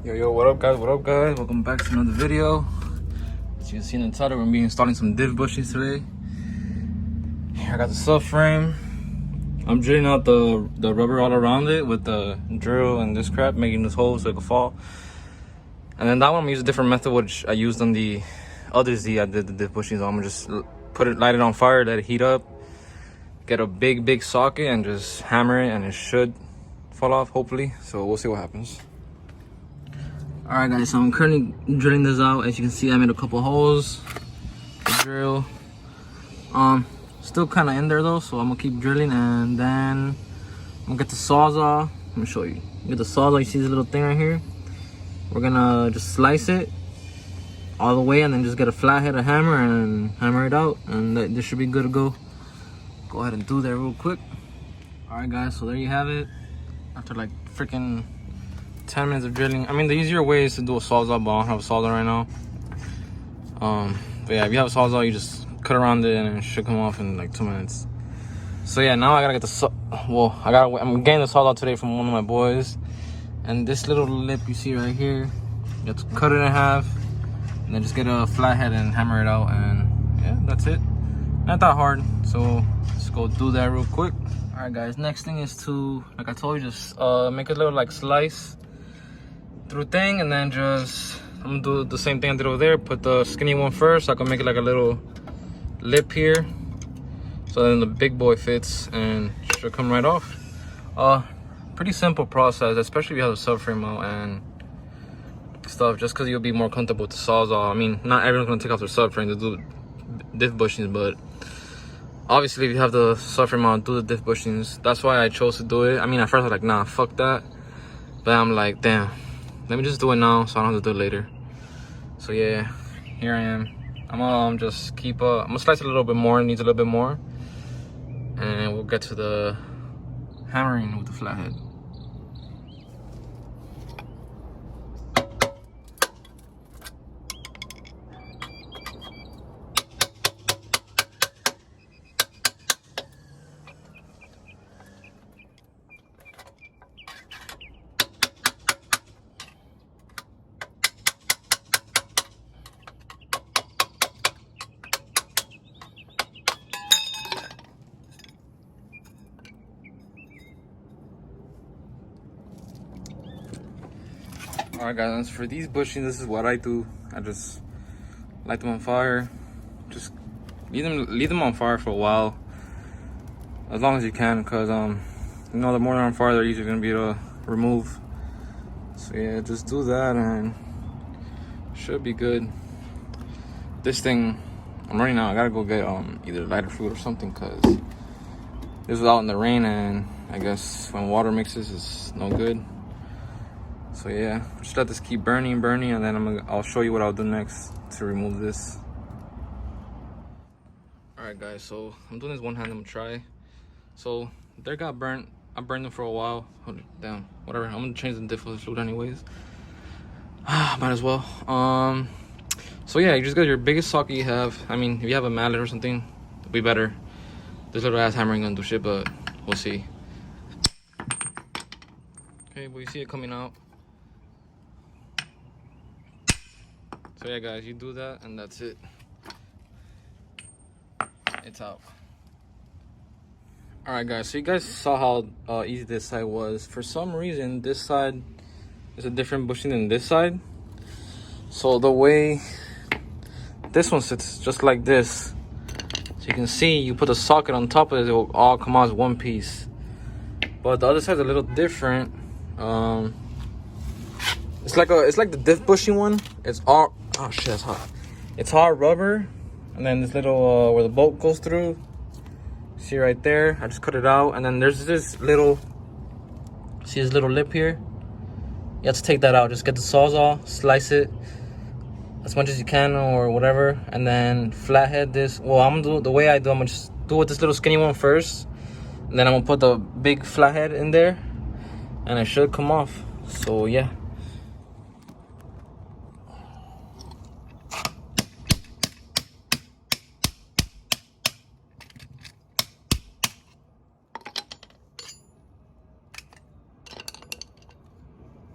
Yo, what up guys, welcome back to another video. As you can see in the title, we're gonna be installing some diff bushings today. Here I got the subframe. I'm drilling out the rubber all around it with the drill and this crap, making this hole so it can fall. And then that one I'm gonna use a different method which I used on the other Z I did the diff bushings on. I'm gonna just light it on fire, let it heat up, get a big socket and just hammer it, and it should fall off hopefully. So we'll see what happens. Alright guys, so I'm currently drilling this out. As you can see, I made a couple holes. The drill. Still kind of in there though, so I'm gonna keep drilling, and then I'm gonna get the sawzall. Let me show you. Get the sawzall. You see this little thing right here? We're gonna just slice it all the way, and then just get a flathead, a hammer, and hammer it out, and this should be good to go. Go ahead and do that real quick. Alright guys, so there you have it. After like freaking 10 minutes of drilling. I mean, the easier way is to do a sawzall, but I don't have a sawzall right now. But yeah, if you have a sawzall, you just cut around it and it should come off in like 2 minutes. So yeah, now I gotta get the I'm getting the sawzall today from one of my boys. And this little lip you see right here, you have to cut it in half and then just get a flathead and hammer it out, and yeah, that's it. Not that hard, so let's go do that real quick. All right guys, next thing is to, like I told you, just make a little like slice through thing, and then just I'm gonna do the same thing I did over there. Put the skinny one first so I can make it like a little lip here, so then the big boy fits and should come right off. Pretty simple process, especially if you have a subframe out and stuff, just because you'll be more comfortable with the sawzall. I mean, not everyone's gonna take off their subframe to do diff bushings, but obviously if you have the subframe out, do the diff bushings. That's why I chose to do it. I mean, at first I was like, nah, fuck that, but I'm like, damn, let me just do it now so I don't have to do it later. So yeah, here I am. I'm gonna just keep I'm gonna slice it a little bit more. It needs a little bit more, and we'll get to the hammering with the flathead. Alright guys, for these bushings, this is what I do. I just light them on fire. Just leave them on fire for a while, as long as you can, because you know, the more they're on fire, they're usually gonna be able to remove. So yeah, just do that and should be good. This thing, I'm running out. I gotta go get either lighter fluid or something, because this was out in the rain, and I guess when water mixes, it's no good. So yeah, just let this keep burning, and then I'll show you what I'll do next to remove this. Alright guys, so I'm doing this one hand. I'm gonna try. So they got burnt. I burned them for a while. Hold it down, whatever. I'm gonna change the diff fluid anyways. Might as well. So yeah, you just got your biggest socket you have. I mean, if you have a mallet or something, it'll be better. This little ass hammer ain't gonna do shit, but we'll see. Okay, well, you see it coming out. So yeah guys, you do that and that's it. It's out. Alright guys, so you guys saw how easy this side was. For some reason, this side is a different bushing than this side. So the way this one sits, just like this. So you can see, you put a socket on top of it, it will all come out as one piece. But the other side's a little different. It's like the diff bushing one. It's all, oh shit, that's hot. It's all rubber, and then this little where the bolt goes through. See right there? I just cut it out, and then there's this little. See this little lip here? You have to take that out. Just get the sawzall, slice it as much as you can or whatever, and then flathead this. Well, I'm gonna do the way I do. I'm gonna just do with this little skinny one first, and then I'm gonna put the big flathead in there, and it should come off. So yeah.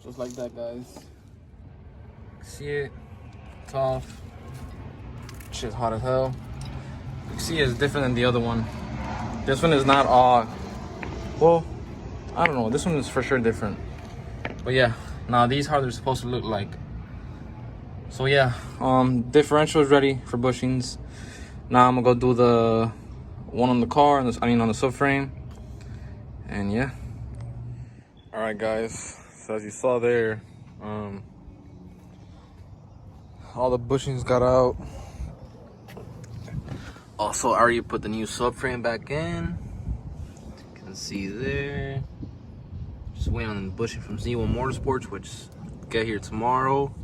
Just like that, guys. See it? It's off. Shit's hot as hell. You can see it's different than the other one. This one is not all. Well, I don't know. This one is for sure different. But yeah, now these how they're supposed to look like. So yeah, differential is ready for bushings. Now I'm gonna go do the one on the car, and on the subframe. And yeah. All right, guys. So as you saw there, all the bushings got out. Also, I already put the new subframe back in. You can see there. Just waiting on the bushing from Z1 Motorsports, which get here tomorrow.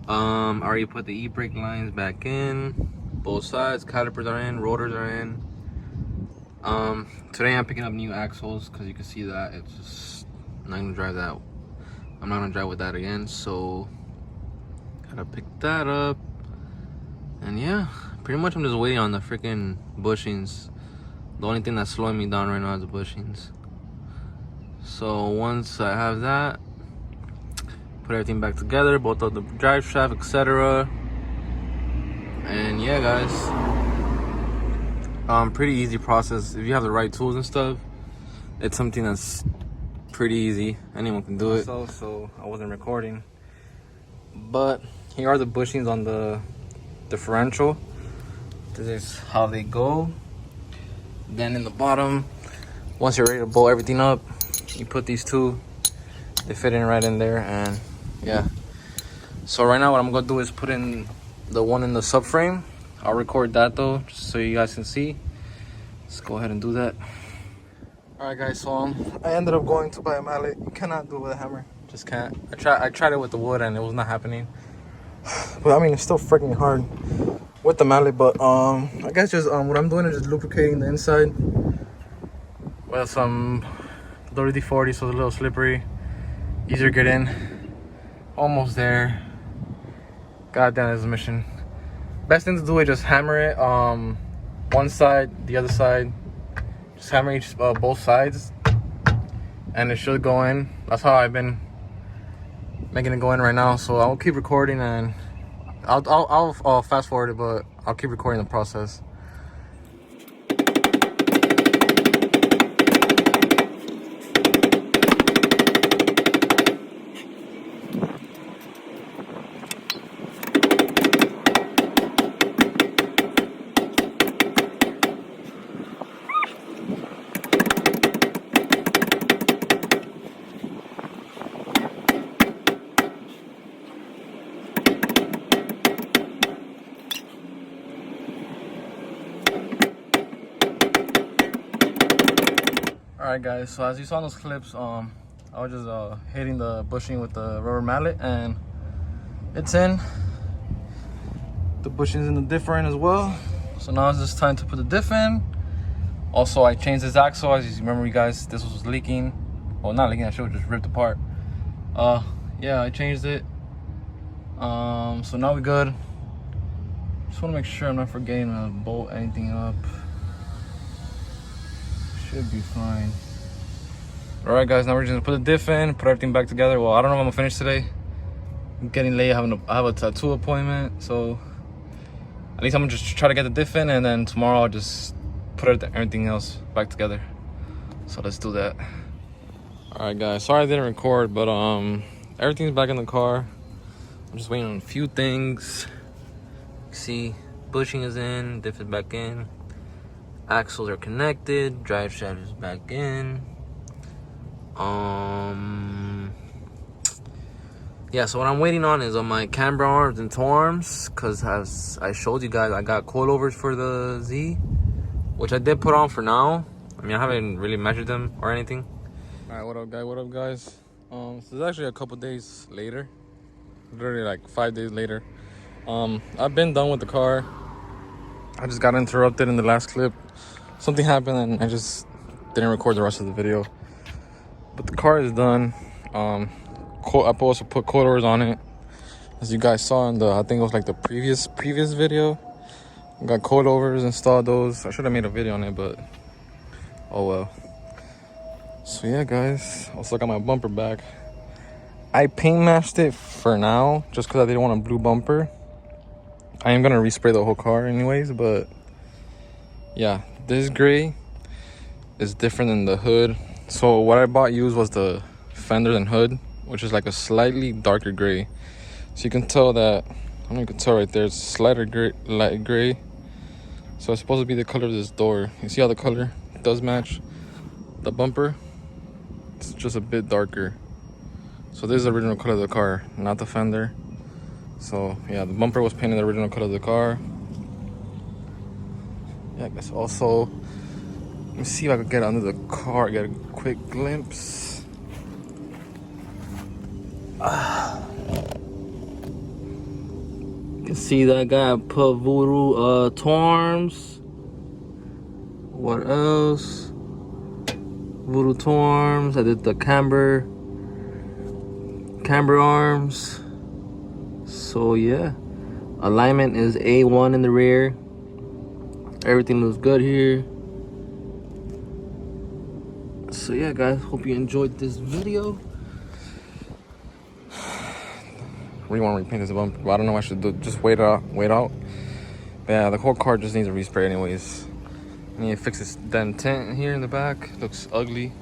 I already put the e-brake lines back in. Both sides, calipers are in, rotors are in. Today I'm picking up new axles because you can see that it's just I'm not gonna drive that. I'm not gonna drive with that again, so gotta pick that up. And yeah, pretty much I'm just waiting on the freaking bushings. The only thing that's slowing me down right now is the bushings. So once I have that, put everything back together, both of the drive shaft, etc. And yeah, guys, pretty easy process. If you have the right tools and stuff, it's something that's pretty easy. Anyone can do it. So I wasn't recording, but here are the bushings on the differential. This is how they go. Then in the bottom, once you're ready to bolt everything up, you put these two. They fit in right in there, and yeah. So right now what I'm gonna do is put in the one in the subframe. I'll record that though, just so you guys can see. Let's go ahead and do that. All right, guys. So I ended up going to buy a mallet. You cannot do it with a hammer. Just can't. I tried it with the wood and it was not happening. But I mean, it's still freaking hard with the mallet. But I guess just what I'm doing is just lubricating the inside with some WD-40, so it's a little slippery, easier to get in. Almost there. God damn, this is a mission. Best thing to do is just hammer it. One side, the other side. Just hammer each both sides, and it should go in. That's how I've been making it go in right now. So I'll keep recording, and I'll fast forward it, but I'll keep recording the process. Alright, guys, so as you saw in those clips, I was just hitting the bushing with the rubber mallet, and it's in. The bushing's in the diff in as well. So now it's just time to put the diff in. Also, I changed this axle. As you remember, you guys, this was leaking. Well, not leaking, I should have just ripped apart. Yeah, I changed it. So now we're good. Just want to make sure I'm not forgetting to bolt anything up. Should be fine. All right, guys, now we're just gonna put the diff in, put everything back together. Well, I don't know if I'm gonna finish today. I'm getting late. I have a tattoo appointment, so at least I'm gonna just try to get the diff in, and then tomorrow I'll just put everything else back together. So let's do that. All right, guys, sorry I didn't record, but everything's back in the car. I'm just waiting on a few things. See, bushing is in, diff is back in. Axles are connected, drive shaft is back in. Yeah, so what I'm waiting on is on my camber arms and toe arms, because as I showed you guys, I got coilovers for the Z, which I did put on for now. I mean, I haven't really measured them or anything. All right, what up guys? So it's actually a couple days later, literally like 5 days later. I've been done with the car. I just got interrupted in the last clip. Something happened and I just didn't record the rest of the video. But the car is done. I also put coilovers on it, as you guys saw in the, I think it was like the previous video. I got coilovers, installed those. I should have made a video on it, but oh well. So yeah, guys, also got my bumper back. I paint matched it for now just because I didn't want a blue bumper. I am gonna respray the whole car anyways, but yeah, this gray is different than the hood. So what I bought used was the fender and hood, which is like a slightly darker gray. So you can tell that, I don't know, you can tell right there, it's slighter gray, light gray. So it's supposed to be the color of this door. You see how the color does match the bumper? It's just a bit darker. So this is the original color of the car, not the fender. So yeah, the bumper was painted the original color of the car. Yeah, I guess also, let me see if I could get under the car, get a quick glimpse. You can see that guy put voodoo torms. What else? Voodoo torms. I did the camber arms. So yeah, alignment is A1 in the rear. Everything looks good here. So yeah, guys, hope you enjoyed this video. Really want to repaint this bumper, but I don't know what I should do. Just wait out. But yeah, the whole car just needs a respray anyways. I need to fix this dent here in the back. Looks ugly.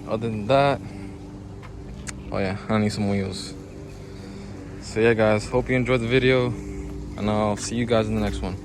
Other than that, oh yeah, I need some wheels. So yeah, guys, hope you enjoyed the video, and I'll see you guys in the next one.